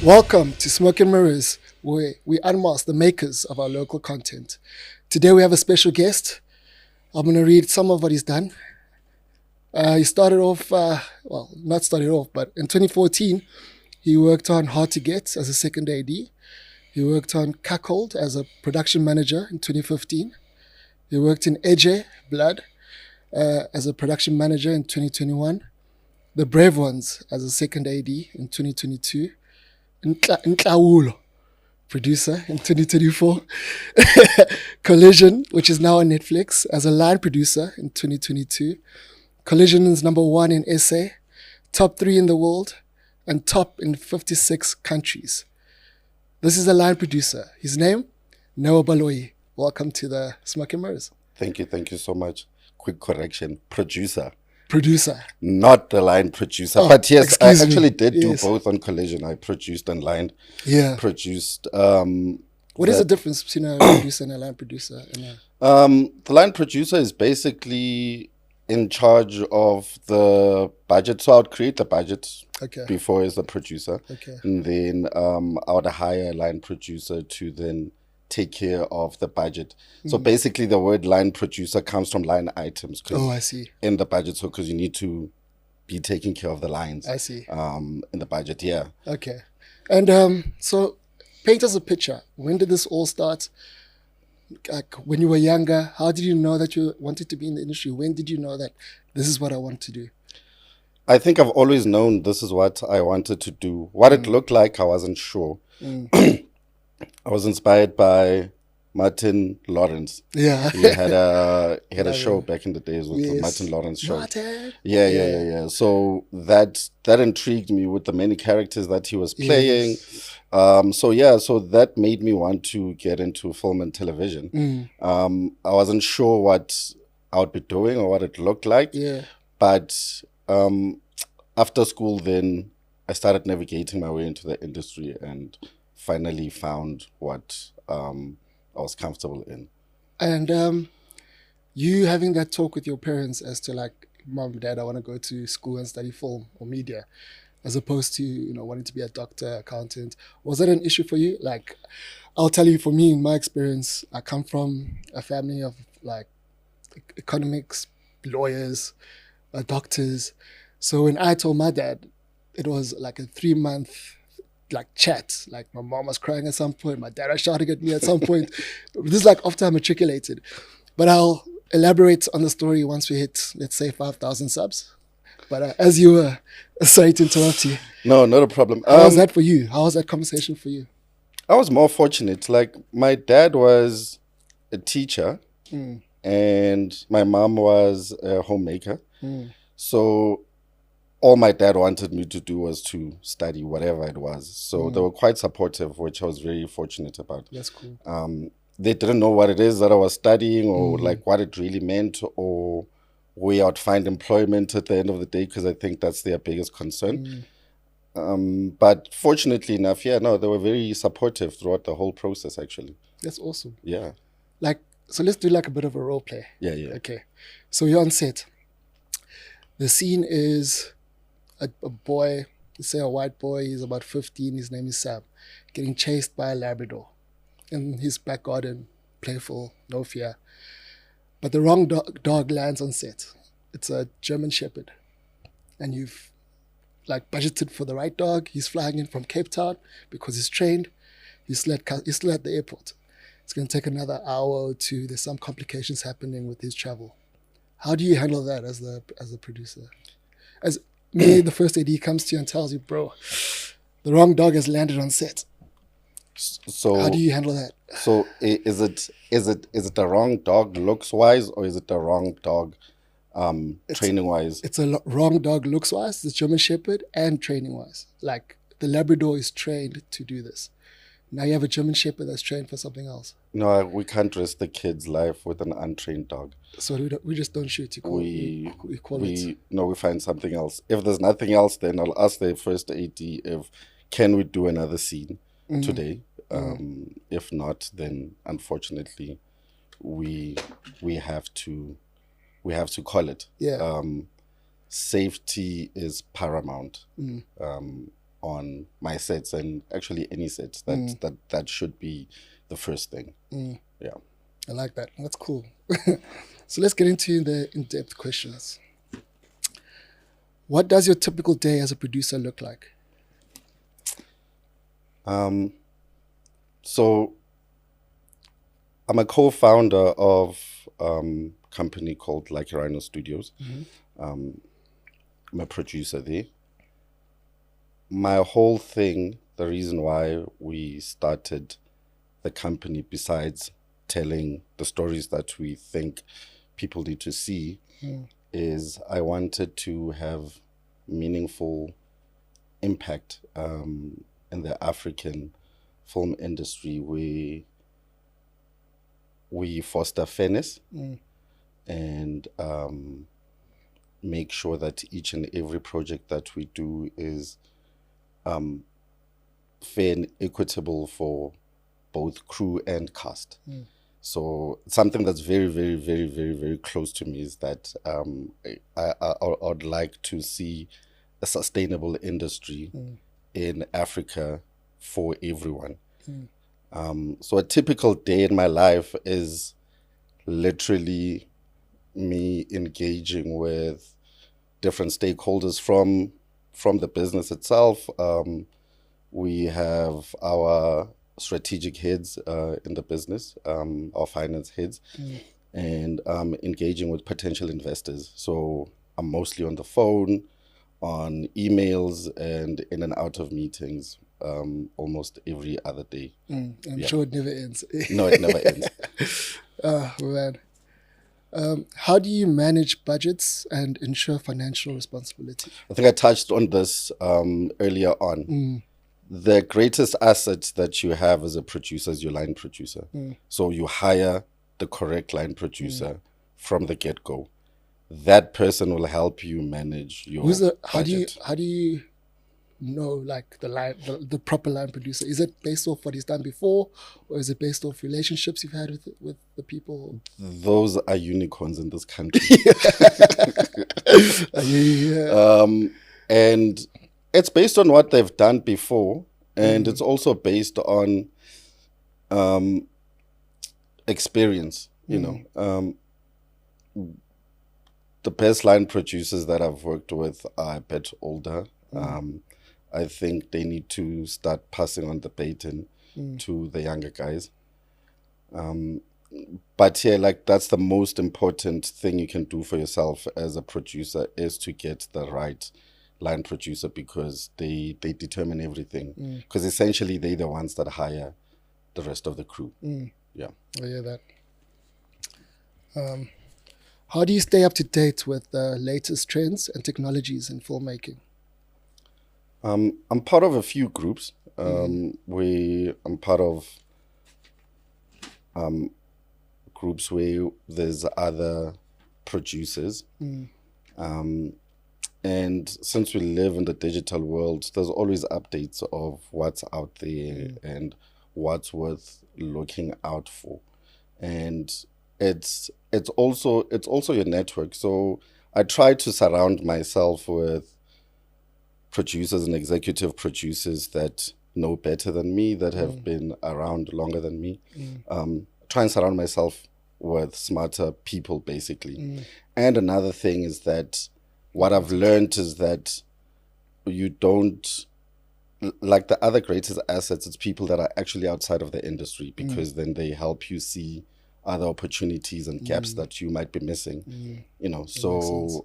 Welcome to Smoke and Mirrors, where we unmask the makers of our local content. Today we have a special guest. I'm going to read some of what he's done. He started off, not started off, but in 2014, he worked on Hard to Get as a second AD. He worked on Cuckold as a production manager in 2015. He worked in Eje, Blood, as a production manager in 2021. The Brave Ones as a second AD in 2022. Intlawulo, producer in 2024. Collision, which is now on Netflix, as a line producer in 2022. Collision is number 1 in SA, top 3 in the world, and top in 56 countries. This is a line producer. His name, Neo Baloyi. Welcome to the Smoke and Mirrors. Thank you so much. Quick correction, producer. Not the line producer. Oh, but yes, I actually did Yes. do both on Collision. I produced and lined. Yeah. Produced. What is the difference between a producer and a line producer? The line producer is basically in charge of the budget. So I would create the budget before as the producer. Okay. And then I would hire a line producer to then take care of the budget. So basically the word line producer comes from line items. Oh, I see. In the budget, so because you need to be taking care of the lines. I see. In the budget, yeah. Okay. And so paint us a picture. When did this all start? Like when you were younger, how did you know that you wanted to be in the industry? When did you know that this is what I want to do? I think I've always known this is what I wanted to do. What it looked like, I wasn't sure. I was inspired by Martin Lawrence. Yeah. He had a show back in the days with the Martin Lawrence show. Martin. Yeah. So that intrigued me with the many characters that he was playing. Yes. So that made me want to get into film and television. I wasn't sure what I would be doing or what it looked like. Yeah. But after school, then I started navigating my way into the industry and finally found what I was comfortable in. And you having that talk with your parents as to like, Mom, Dad, I want to go to school and study film or media, as opposed to, wanting to be a doctor, accountant. Was that an issue for you? Like, I'll tell you, for me, in my experience, I come from a family of like economics, lawyers, doctors. So when I told my dad, it was like a 3-month chat. Like my mom was crying at some point, my dad was shouting at me at some point. This is like after I matriculated. But I'll elaborate on the story once we hit, let's say, 5,000 subs. But as you were, sorry to interrupt you. No, not a problem. How was that for you? How was that conversation for you? I was more fortunate. Like my dad was a teacher and my mom was a homemaker. So all my dad wanted me to do was to study whatever it was. So they were quite supportive, which I was very fortunate about. That's cool. They didn't know what it is that I was studying or like what it really meant or where I would find employment at the end of the day, because I think that's their biggest concern. But fortunately enough, they were very supportive throughout the whole process, actually. That's awesome. Yeah. So let's do like a bit of a role play. Yeah. Okay. So you're on set. The scene is a boy, let's say a white boy, he's about 15, his name is Sam, getting chased by a Labrador in his back garden, playful, no fear. But the wrong dog lands on set. It's a German Shepherd. And you've budgeted for the right dog. He's flying in from Cape Town because he's trained. He's still at the airport. It's going to take another hour or two. There's some complications happening with his travel. How do you handle that as the producer? As me, the first AD comes to you and tells you, bro, the wrong dog has landed on set. So how do you handle that? So is it the wrong dog looks wise, or is it the wrong dog training wise? It's a wrong dog looks wise, the German Shepherd, and training wise. Like the Labrador is trained to do this. Now you have a German Shepherd that's trained for something else. No, we can't risk the kid's life with an untrained dog. So we just don't shoot. We find something else. If there's nothing else, then I'll ask the first AD if can we do another scene today. If not, then unfortunately we have to call it. Yeah. Safety is paramount. on my sets, and actually any sets. That should be the first thing. Yeah. I like that. That's cool. So let's get into the in-depth questions. What does your typical day as a producer look like? So I'm a co-founder of a company called Like Rhino Studios. I'm a producer there. My whole thing, the reason why we started the company, besides telling the stories that we think people need to see, is I wanted to have meaningful impact in the African film industry, where we foster fairness and make sure that each and every project that we do is fair and equitable for both crew and cast. So something that's very, very, very, very, very close to me is that I'd like to see a sustainable industry in Africa for everyone. So a typical day in my life is literally me engaging with different stakeholders from the business itself. We have our strategic heads in the business, our finance heads, and engaging with potential investors. So I'm mostly on the phone, on emails, and in and out of meetings almost every other day. I'm sure it never ends. No, it never ends. Oh, man. How do you manage budgets and ensure financial responsibility? I think I touched on this earlier on. The greatest asset that you have as a producer is your line producer. So you hire the correct line producer from the get-go. That person will help you manage your budget. How do you know, like, the proper line producer? Is it based off what he's done before, or is it based off relationships you've had with the people? Those are unicorns in this country. And it's based on what they've done before, and it's also based on experience. The best line producers that I've worked with are a bit older. I think they need to start passing on the baton to the younger guys. But yeah, like, that's the most important thing you can do for yourself as a producer, is to get the right line producer, because they determine everything. Because essentially they're the ones that hire the rest of the crew. Yeah. I hear that. How do you stay up to date with the latest trends and technologies in filmmaking? I'm part of a few groups. I'm part of groups where there's other producers. And since we live in the digital world, there's always updates of what's out there and what's worth looking out for. And it's also your network. So I try to surround myself with producers and executive producers that know better than me, that have been around longer than me. Try and surround myself with smarter people, basically. And another thing is that what I've learned is that you don't, like, the other greatest assets, it's people that are actually outside of the industry, because then they help you see other opportunities and gaps that you might be missing. So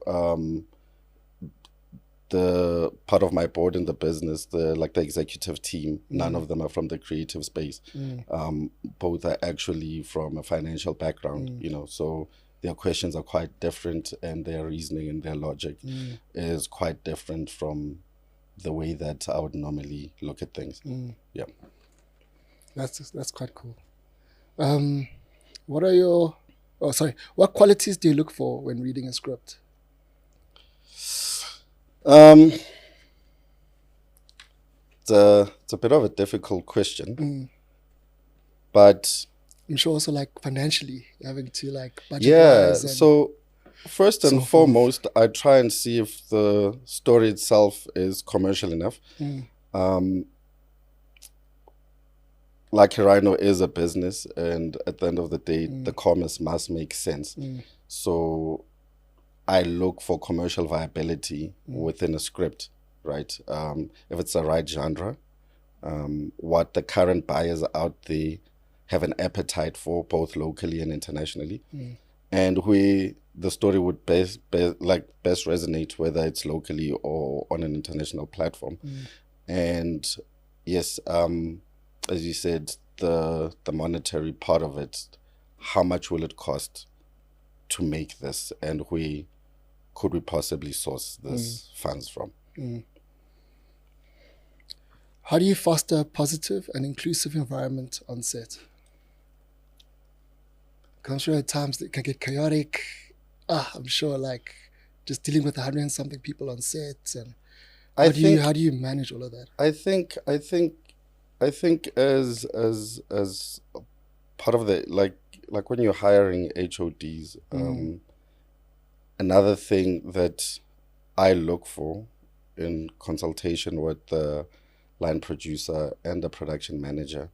the part of my board in the business, the executive team, none of them are from the creative space. Both are actually from a financial background, so their questions are quite different, and their reasoning and their logic is quite different from the way that I would normally look at things. Yeah. That's quite cool. What qualities do you look for when reading a script? It's a bit of a difficult question, but I'm sure also, like, financially having to, like, budget. Yeah, so first and foremost, I try and see if the story itself is commercial enough. Lucky Rhino is a business, and at the end of the day, the commerce must make sense. So I look for commercial viability within a script, right? If it's the right genre, what the current buyers out there have an appetite for, both locally and internationally, and where the story would best resonate, whether it's locally or on an international platform. And yes, as you said, the monetary part of it, how much will it cost to make this, and where could we possibly source this funds from? How do you foster a positive and inclusive environment on set? I'm sure at times it can get chaotic. I'm sure, like, just dealing with 100 and something people on set, and how do you manage all of that? I think as part of the like when you're hiring HODs, another thing that I look for in consultation with the line producer and the production manager,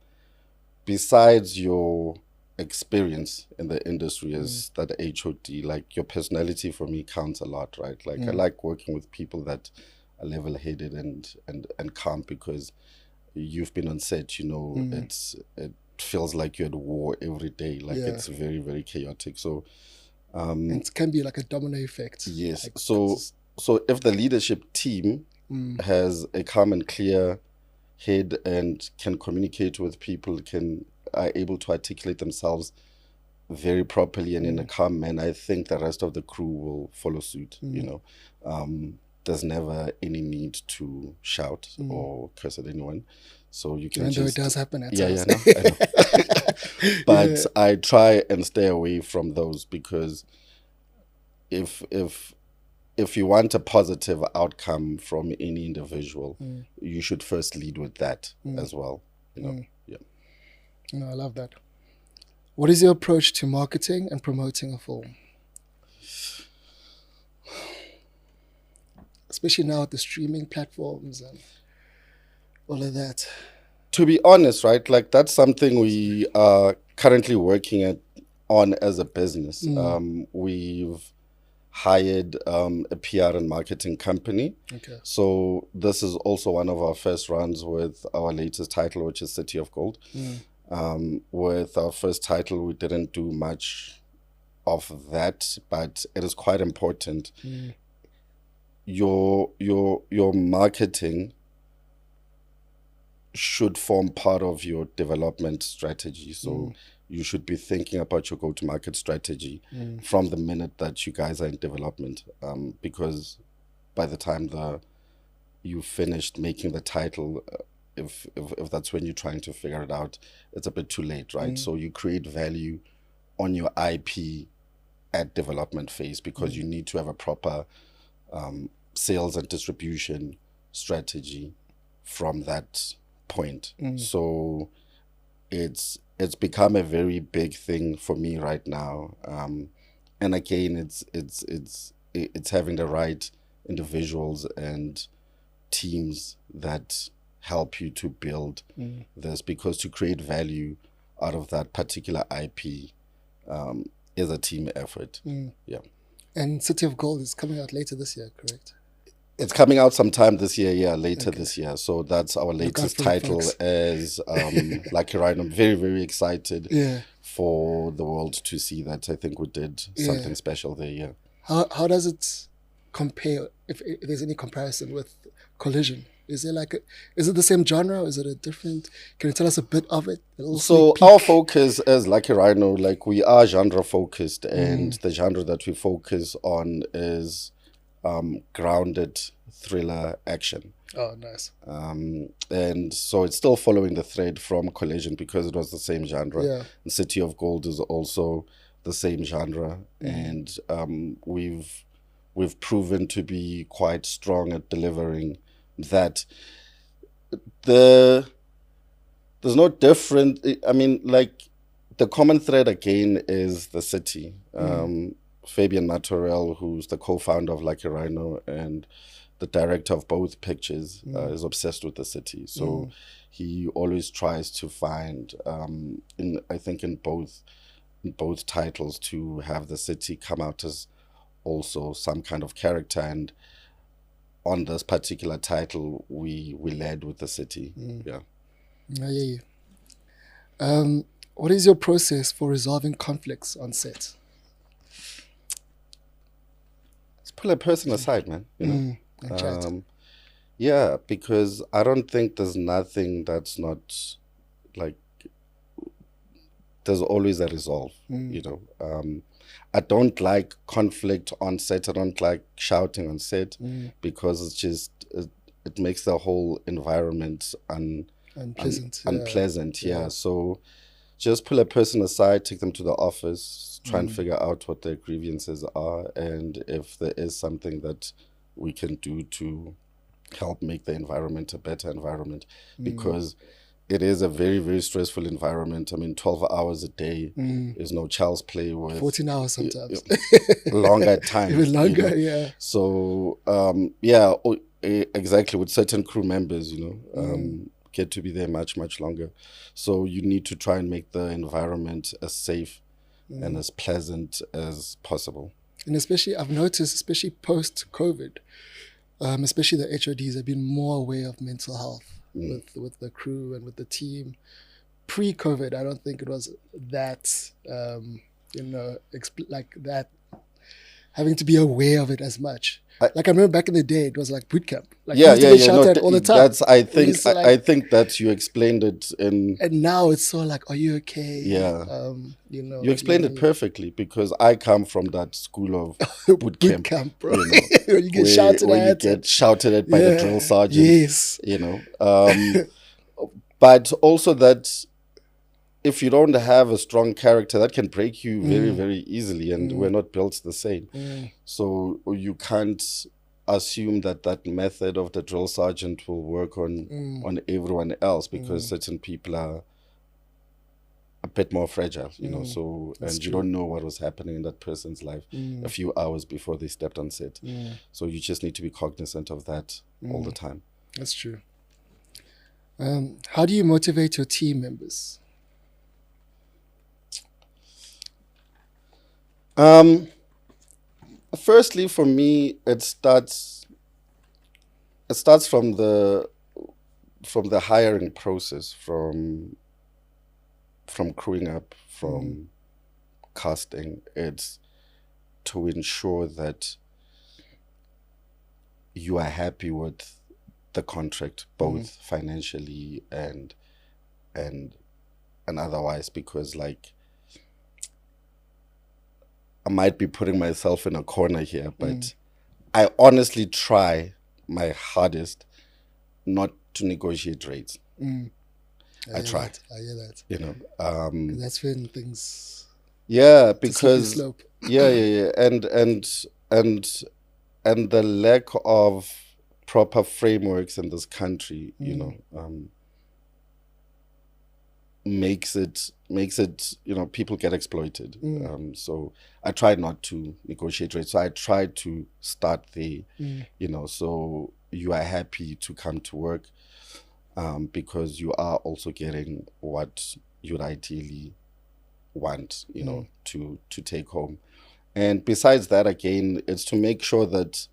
besides your experience in the industry as that HOD, like your personality for me counts a lot, right? Like I like working with people that are level-headed and calm, because you've been on set, it feels like you're at war every day. Like it's very, very chaotic. So it can be like a domino effect. Yes. Like, so if the leadership team has a calm and clear head and can communicate with people, are able to articulate themselves very properly and in a calm manner, I think the rest of the crew will follow suit. There's never any need to shout or curse at anyone. So you can it does happen at times. I know. But I try and stay away from those, because if you want a positive outcome from any individual, you should first lead with that as well. I love that. What is your approach to marketing and promoting a film? Especially now with the streaming platforms and all of that. To be honest, right, like that's something we are currently working on as a business. We've hired a PR and marketing company. Okay. So this is also one of our first runs with our latest title, which is City of Gold. With our first title, we didn't do much of that, but it is quite important. Your marketing should form part of your development strategy. So you should be thinking about your go-to-market strategy from the minute that you guys are in development, because by the time you finished making the title, if that's when you're trying to figure it out, it's a bit too late, right? So you create value on your IP at development phase, because you need to have a proper sales and distribution strategy from that point. So it's become a very big thing for me right now, and again, it's having the right individuals and teams that help you to build this, because to create value out of that particular IP is a team effort. And City of Gold is coming out later this year, correct? It's coming out sometime this year, later this year. So that's our latest title as Lucky Rhino. I'm very, very excited for the world to see that. I think we did something special there, How does it compare, if there's any comparison with Collision? Is it the same genre, or is it a different? Can you tell us a bit of it? So our focus as Lucky Rhino, like we are genre focused, and the genre that we focus on is grounded thriller action. Oh, nice. And so it's still following the thread from Collision, because it was the same genre. And City of Gold is also the same genre, and we've proven to be quite strong at delivering that. There's no different. I mean, like the common thread again is the city. Fabian Matorel, who's the co-founder of Lucky Rhino, and the director of both pictures, is obsessed with the city. So he always tries to find, in both titles, to have the city come out as also some kind of character. And on this particular title, we led with the city. Yeah. I hear you. What is your process for resolving conflicts on set? Let's pull a person aside, man. You know. And chat. Yeah, because I don't think there's nothing that's not like, there's always a resolve, you know. I don't like conflict on set. I don't like shouting on set because it's just, it makes the whole environment unpleasant. Yeah. So just pull a person aside, take them to the office, try and figure out what their grievances are, and if there is something that we can do to help make the environment a better environment, because it is a very, very stressful environment. I mean, 12 hours a day is no child's play with 14 hours sometimes. Longer time. Even longer, you know? yeah. So, exactly, with certain crew members, you know, get to be there much, much longer. So you need to try and make the environment as safe and as pleasant as possible. And especially, I've noticed, especially post-COVID, especially the HODs have been more aware of mental health with the crew and with the team. Pre-COVID, I don't think it was that, like that, having to be aware of it as much. I remember back in the day, it was like boot camp. Like, you used to get shouted at all the time. That's, I think that you explained it in. And now it's so like, are you okay? Yeah. You know. You explained it perfectly, because I come from that school of boot camp, bro. You know, where you get shouted at. Where you get shouted at by the drill sergeant. Yes. You know. But also that if you don't have a strong character, that can break you very, very easily, and we're not built the same. So you can't assume that method of the drill sergeant will work on everyone else, because certain people are a bit more fragile, you know. So and you don't know what was happening in that person's life a few hours before they stepped on set. So you just need to be cognizant of that all the time. That's true. How do you motivate your team members? Firstly, for me, it starts from the hiring process, from crewing up, from casting. It's to ensure that you are happy with the contract, both financially and otherwise, because like, I might be putting myself in a corner here, but I honestly try my hardest not to negotiate rates. I try. I hear that. You know, that's when things. Yeah, because and the lack of proper frameworks in this country, you know, makes it, you know, people get exploited. So I try not to negotiate rates. So I try to start there, you know, so you are happy to come to work, because you are also getting what you'd ideally want, you know, to take home. And besides that, again, it's to make sure that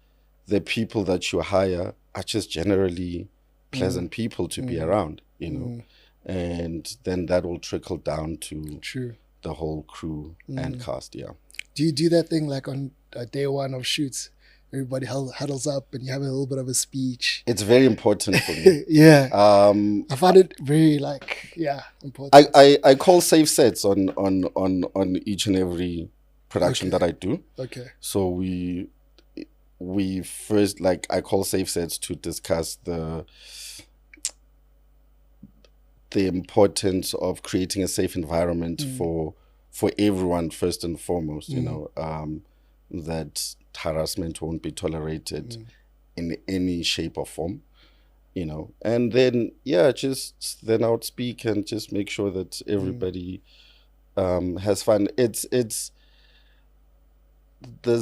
the people that you hire are just generally pleasant people to be around, you know. And then that will trickle down to the whole crew and cast. Yeah. Do you do that thing like on day one of shoots? Everybody huddles up and you have a little bit of a speech. It's very important for me. Yeah. I find it very important. I call safe sets on each and every production that I do. Okay. So we first, like, I call safe sets to discuss the importance of creating a safe environment for everyone first and foremost, you know, that harassment won't be tolerated in any shape or form, you know. And then then I would speak and just make sure that everybody has fun. There's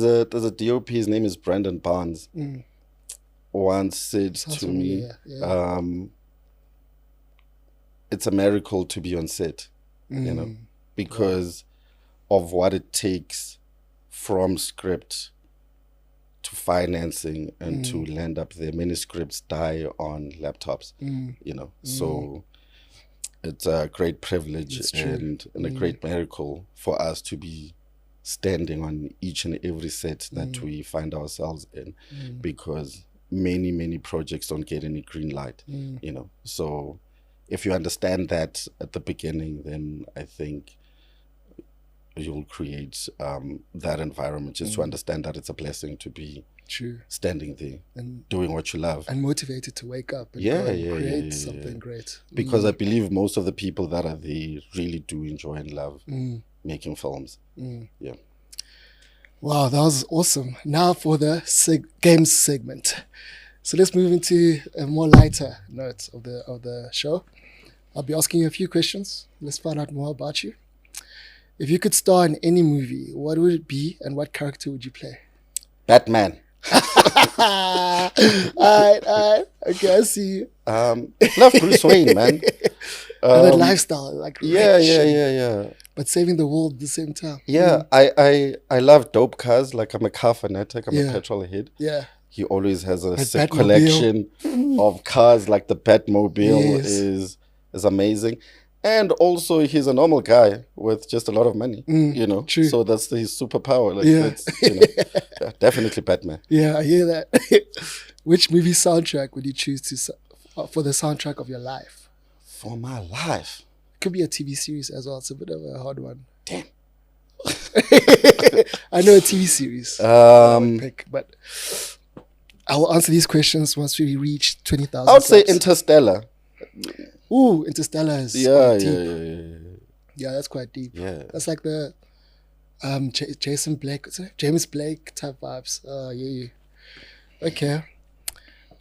a DOP, his name is Brandon Barnes. once said Sounds to me, familiar, yeah. it's a miracle to be on set, you know, because of what it takes from script to financing and to land up there. Many scripts die on laptops, you know. So it's a great privilege and a great miracle for us to be standing on each and every set that we find ourselves in, because many projects don't get any green light, you know. So if you understand that at the beginning, then I think you'll create that environment, just to understand that it's a blessing to be standing there and doing what you love and motivated to wake up and go and create something great. Because I believe most of the people that are there really do enjoy and love making films. Yeah. Wow, that was awesome. Now for the games segment. So let's move into a more lighter note of the show. I'll be asking you a few questions. Let's find out more about you. If you could star in any movie, what would it be and what character would you play? Batman. All right. Okay, I see you. Love Bruce Wayne, man. And that lifestyle, like yeah. But saving the world at the same time. Yeah, I love dope cars. Like, I'm a car fanatic. I'm a petrol head. Yeah. He always has a sick collection of cars. Like the Batmobile is amazing. And also, he's a normal guy with just a lot of money, you know. True. So that's his superpower. Like, that's, you know, definitely Batman. Yeah, I hear that. Which movie soundtrack would you choose for the soundtrack of your life? For my life? Could be a TV series as well. It's a bit of a hard one. Damn. I know a TV series. But I will answer these questions once we reach 20,000. I would say Interstellar. Ooh, Interstellar is quite deep. Yeah, that's quite deep. Yeah. That's like the James Blake type vibes. Yeah. Okay.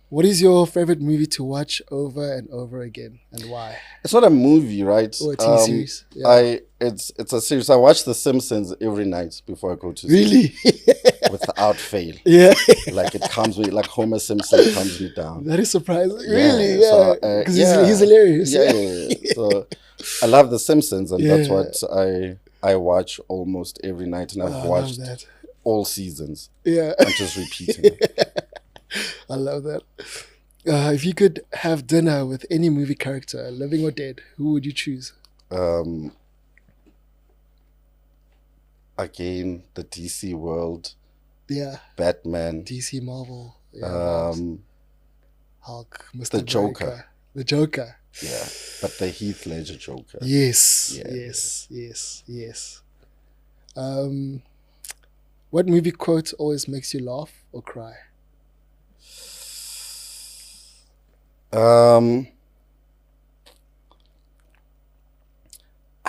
What is your favorite movie to watch over and over again, and why? It's not a movie, right? Or a TV series. Yeah. It's a series. I watch The Simpsons every night before I go to sleep. Really? Without fail. Yeah. Like, it comes with, like, Homer Simpson calms me down. That is surprising. Really? Yeah. Because he's hilarious. Yeah. So I love The Simpsons, and that's what I watch almost every night, and I've watched all seasons. Yeah. I'm just repeating it. I love that. If you could have dinner with any movie character, living or dead, who would you choose? Again, the DC world. Yeah. Batman. DC Marvel. Yeah, Hulk. Mr. The Joker. The Joker. Yeah. But the Heath Ledger Joker. Yes. What movie quote always makes you laugh or cry? I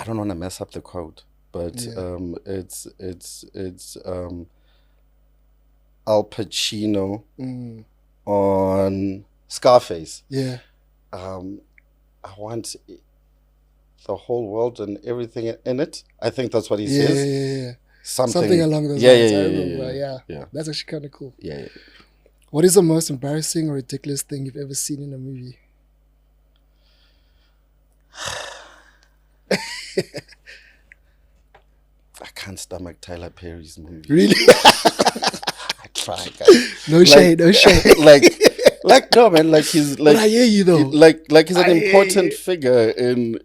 don't want to mess up the quote, but it's Al Pacino on Scarface. Yeah. I want the whole world and everything in it. I think that's what he says. Yeah. Something along those lines. Yeah. That's actually kind of cool. Yeah. What is the most embarrassing or ridiculous thing you've ever seen in a movie? I can't stomach Tyler Perry's movie. Really? I try, guys. No shade. Like no, man. Like, he's like. But I hear you though. Like he's an important figure in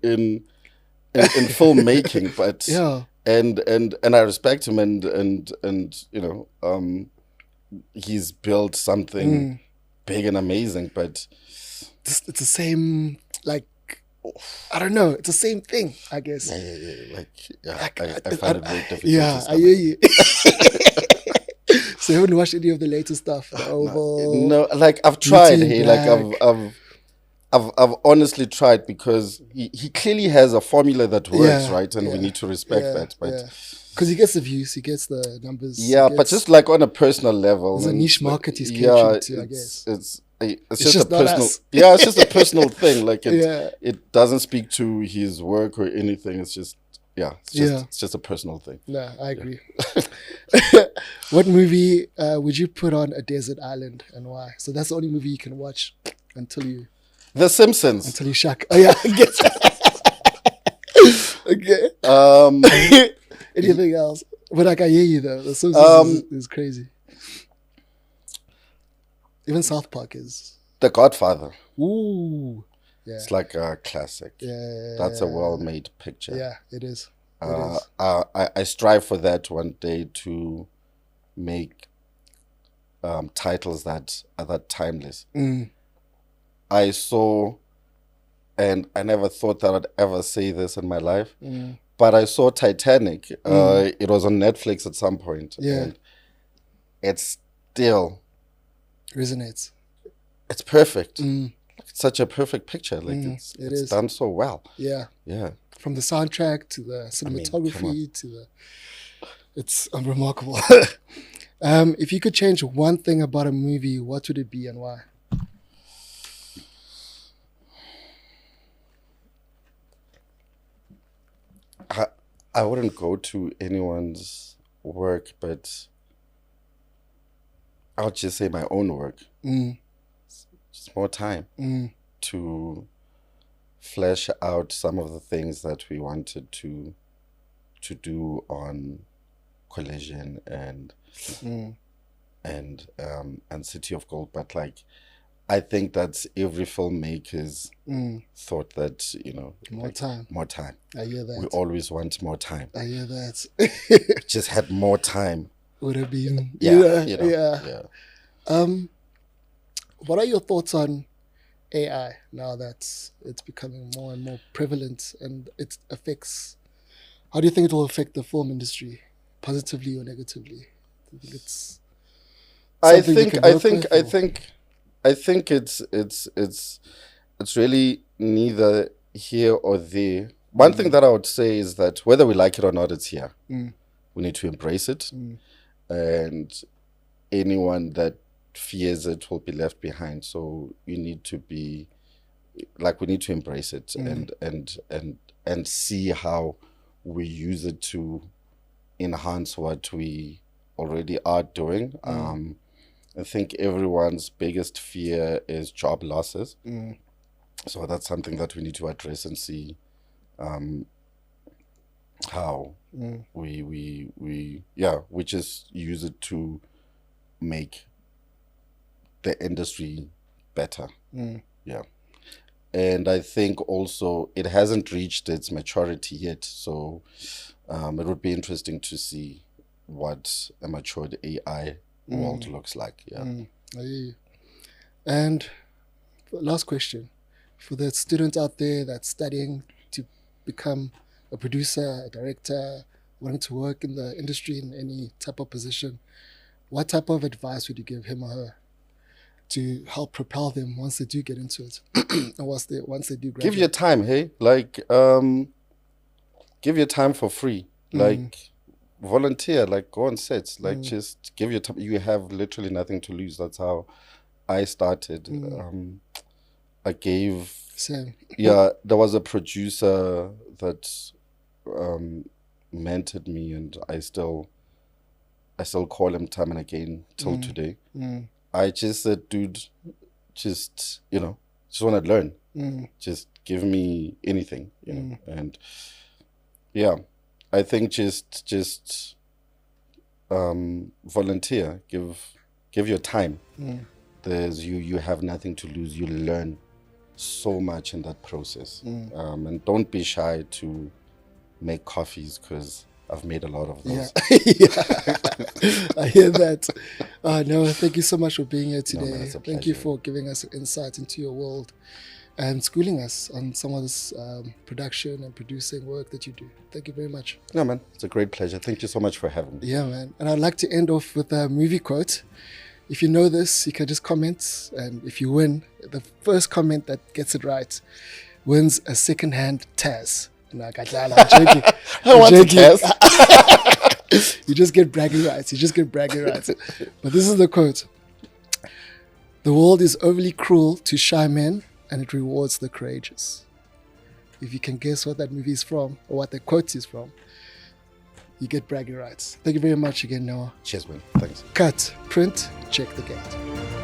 filmmaking, but and I respect him, and you know, he's built something big and amazing, but it's the same, like, I don't know, it's the same thing, I guess. I find it very difficult. Yeah, I hear you. So you haven't watched any of the latest stuff? No, like, I've tried. Hey, like, I've honestly tried, because he clearly has a formula that works, right? And we need to respect that. But because he gets the views, he gets the numbers. Yeah, but just like on a personal level, there's a niche market he's catering to, I guess. It's just a personal. Yeah, it's just a personal thing. Like, it doesn't speak to his work or anything. It's just yeah, it's just a personal thing. No, I agree. What movie would you put on a desert island and why? So that's the only movie you can watch until you The Simpsons. shock. Oh yeah, I guess. Okay. Anything else? But like, I hear you though. The Simpsons is crazy. Even South Park is. The Godfather. Ooh. Yeah. It's like a classic. Yeah. That's a well-made picture. Yeah, it is. I strive for that one day, to make titles that are that timeless. I saw, and I never thought that I'd ever say this in my life, but I saw Titanic. It was on Netflix at some point. Yeah. And it still resonates. It's perfect. It's such a perfect picture. Like it's done so well. Yeah. Yeah. From the soundtrack to the cinematography it's unremarkable. If you could change one thing about a movie, what would it be and why? I wouldn't go to anyone's work, but I would just say my own work. Just more time to flesh out some of the things that we wanted to do on Collision and City of Gold. But like, I think that's every filmmaker's thought, that more time. I hear that. We always want more time. I hear that. Just had more time. Would have been. Yeah. What are your thoughts on AI now that it's becoming more and more prevalent, and it affects? How do you think it will affect the film industry, positively or negatively? Do you think it's? I think it's really neither here or there. One thing that I would say is that whether we like it or not, it's here. We need to embrace it, and anyone that fears it will be left behind. So we need to embrace it and see how we use it to enhance what we already are doing. I think everyone's biggest fear is job losses. So that's something that we need to address and see how we just use it to make the industry better. Yeah. And I think also it hasn't reached its maturity yet. So it would be interesting to see what a matured AI world looks like. Yeah. I hear you. And last question, for the student out there that's studying to become a producer, a director, wanting to work in the industry in any type of position, what type of advice would you give him or her to help propel them once they do get into it? And once they do graduate? Give your time, hey? Like, give your time for free. Like, volunteer, like, go on sets. Like, just give your time. You have literally nothing to lose. That's how I started. I gave... Same. Yeah, there was a producer that mentored me, and I still call him time and again till today. I just said, dude, just want to learn. Just give me anything, And yeah, I think just volunteer, give your time. There's you have nothing to lose. You learn so much in that process. And don't be shy to make coffees, because I've made a lot of those. I hear that. Noah, thank you so much for being here today. No, man, it's a thank you pleasure. for giving us insight into your world and schooling us on some of this production and producing work that you do. Thank you very much. No, man, it's a great pleasure. Thank you so much for having me. Yeah, man. And I'd like to end off with a movie quote. If you know this, you can just comment. And if you win, the first comment that gets it right wins a second-hand Taz. No, I'm joking. I want a Taz. You just get bragging rights. But this is the quote. The world is overly cruel to shy men, and it rewards the courageous. If you can guess what that movie is from or what the quote is from, you get bragging rights. Thank you very much again, Noah. Cheers, man. Thanks. Cut, print, check the gate.